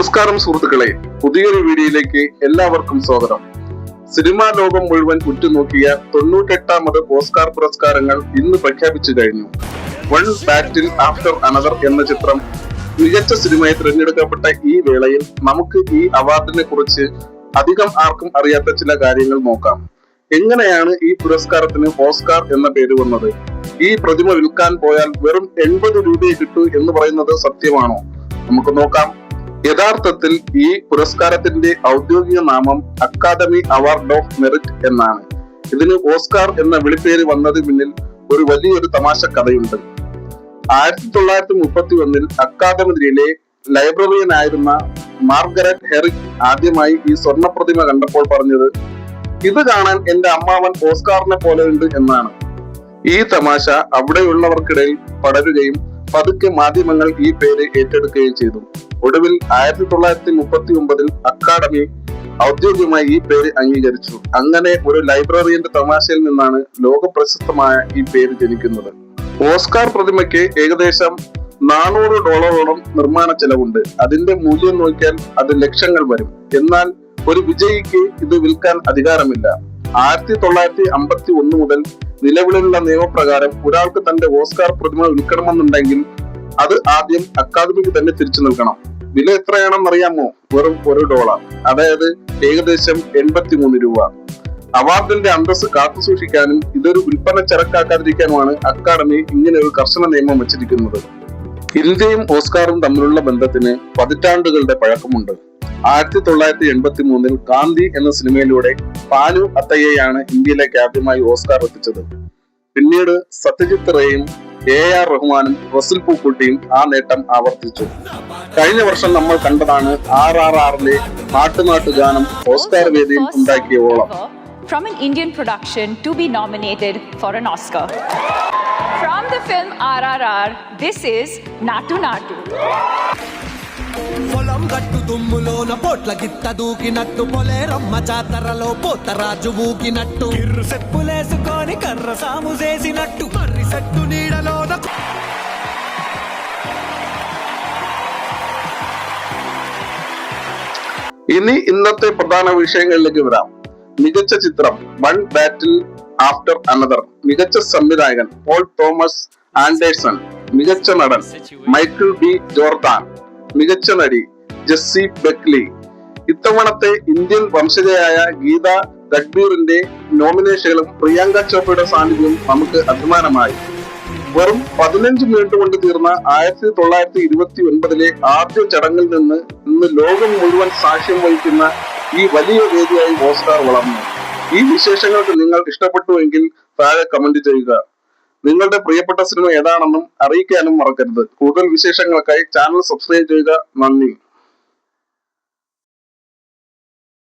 നമസ്കാരം സുഹൃത്തുക്കളെ, പുതിയൊരു വീഡിയോയിലേക്ക് എല്ലാവർക്കും സ്വാഗതം. സിനിമാ ലോകം മുഴുവൻ ഉറ്റുനോക്കിയ 98ാമത് ഓസ്കാർ പുരസ്കാരങ്ങൾ ഇന്ന് പ്രഖ്യാപിച്ചു കഴിഞ്ഞു. വൺ ബാറ്റിൽ ആഫ്റ്റർ അനദർ എന്ന ചിത്രം മികച്ച സിനിമയെ തിരഞ്ഞെടുക്കപ്പെട്ട ഈ വേളയിൽ നമുക്ക് ഈ അവാർഡിനെ കുറിച്ച് അധികം ആർക്കും അറിയാത്ത ചില കാര്യങ്ങൾ നോക്കാം. എങ്ങനെയാണ് ഈ പുരസ്കാരത്തിന് ഓസ്കാർ എന്ന പേര് വന്നത്? ഈ പ്രതിമ വിൽക്കാൻ പോയാൽ വെറും 80 രൂപയെ കിട്ടൂ എന്ന് പറയുന്നത് സത്യമാണോ? നമുക്ക് നോക്കാം. യഥാർത്ഥത്തിൽ ഈ പുരസ്കാരത്തിന്റെ ഔദ്യോഗിക നാമം അക്കാദമി അവാർഡ് ഓഫ് മെറിറ്റ് എന്നാണ്. ഇതിന് ഓസ്കാർ എന്ന വിളിപ്പേര് വന്നതിന് പിന്നിൽ ഒരു വലിയൊരു തമാശ കഥയുണ്ട്. 1931 അക്കാദമിയിലെ ലൈബ്രറിയനായിരുന്ന മാർഗരറ്റ് ഹെറിക് ആദ്യമായി ഈ സ്വർണ്ണ പ്രതിമ കണ്ടപ്പോൾ പറഞ്ഞത്, ഇത് കാണാൻ എന്റെ അമ്മാവൻ ഓസ്കാറിനെ പോലെ ഉണ്ട് എന്നാണ്. ഈ തമാശ അവിടെയുള്ളവർക്കിടയിൽ പടരുകയും പതുക്കെ മാധ്യമങ്ങൾ ഈ പേര് ഏറ്റെടുക്കുകയും ചെയ്തു. ഒടുവിൽ 1939 അക്കാദമി ഔദ്യോഗികമായി ഈ പേര് അംഗീകരിച്ചു. അങ്ങനെ ഒരു ലൈബ്രറിയന്റെ തമാശയിൽ നിന്നാണ് ലോക പ്രശസ്തമായ ഈ പേര് ജനിക്കുന്നത്. ഓസ്കാർ പ്രതിമയ്ക്ക് ഏകദേശം $400 നിർമ്മാണ ചെലവുണ്ട്. അതിന്റെ മൂല്യം നോക്കിയാൽ അത് ലക്ഷങ്ങൾ വരും. എന്നാൽ ഒരു വിജയിക്ക് ഇത് വിൽക്കാൻ അധികാരമില്ല. 1951 മുതൽ നിലവിലുള്ള നിയമപ്രകാരം ഒരാൾക്ക് തന്റെ ഓസ്കാർ പ്രതിമ വിൽക്കണമെന്നുണ്ടെങ്കിൽ അത് ആദ്യം അക്കാദമിക്ക് തന്നെ തിരിച്ചു നൽകണം. വില എത്രയാണെന്ന് അറിയാമോ? വെറും $1, അതായത് ഏകദേശം 83 രൂപ. അവാർഡിന്റെ അന്തസ്സ് കാത്തു സൂക്ഷിക്കാനും ഇതൊരു വിൽപ്പന ചരക്കാക്കാതിരിക്കാനുമാണ് അക്കാദമി ഇങ്ങനെ ഒരു കർശന നിയമം വെച്ചിരിക്കുന്നത്. ഇന്ത്യയും ഓസ്കാറും തമ്മിലുള്ള ബന്ധത്തിന് പതിറ്റാണ്ടുകളുടെ പഴക്കമുണ്ട്. 1983 ഗാന്ധി എന്ന സിനിമയിലൂടെ പാനു അത്തയ്യയാണ് ഇന്ത്യയിലേക്ക് ആദ്യമായി ഓസ്കാർ എത്തിച്ചത്. പിന്നീട് സത്യജിത് റേയും AR റഹ്മാനും റസൽ പൂക്കുട്ടിയും ആ നേട്ടം ആവർത്തിച്ചു. കഴിഞ്ഞ വർഷം നമ്മൾ കണ്ടതാണ് RRRലെ നാട്ടുനാട്ടു ഗാനം ഓസ്കാർ വേദിയിൽ ഉണ്ടാക്കിയ ഓളം. From an Indian production to be nominated for an Oscar. From the film RRR, this is Natu Natu. పొలం గట్టు దుమ్ములోన పోట్ల గిత్త దూకినట్టు పొలేరమ్మ జాతరలో పోతరాజు ఊగినట్టు ఇర్రు సెప్పులేసుకొని కర్ర సాము చేసినట్టు మర్రి సెట్టు నీడలోన ഇനി ഇന്നത്തെ പ്രധാന വിഷയങ്ങളിലേക്ക് വരാം. മികച്ച ചിത്രം വൺ ബാറ്റിൽ ആഫ്റ്റർ അനദർ, മികച്ച സംവിധായകൻ പോൾ തോമസ് ആൻഡേഴ്സൺ, മികച്ച നടൻ മൈക്കിൾ ബി ജോർദാൻ, മികച്ച നടി ജെസ്സി ബെക്ലി. ഇത്തവണത്തെ ഇന്ത്യൻ വംശജയായ ഗീത ഗഡ്ബീറിന്റെ നോമിനേഷനും പ്രിയങ്ക ചോപ്രയുടെ സാന്നിധ്യവും നമുക്ക് അഭിമാനമായി. വെറും 15 മിനിറ്റ് കൊണ്ട് തീർന്ന 1929 ആദ്യ ചടങ്ങിൽ നിന്ന് ഇന്ന് ലോകം മുഴുവൻ സാക്ഷ്യം വഹിക്കുന്ന ഈ വലിയ വേദിയായി ഓസ്കാർ വളർന്നു. ഈ വിശേഷങ്ങൾക്ക് നിങ്ങൾ ഇഷ്ടപ്പെട്ടുവെങ്കിൽ താഴെ കമന്റ് ചെയ്യുക. നിങ്ങളുടെ പ്രിയപ്പെട്ട സിനിമ ഏതാണെന്നും അറിയിക്കാനും മറക്കരുത്. കൂടുതൽ വിശേഷങ്ങൾക്കായി ചാനൽ സബ്സ്ക്രൈബ് ചെയ്യുക. നന്ദി.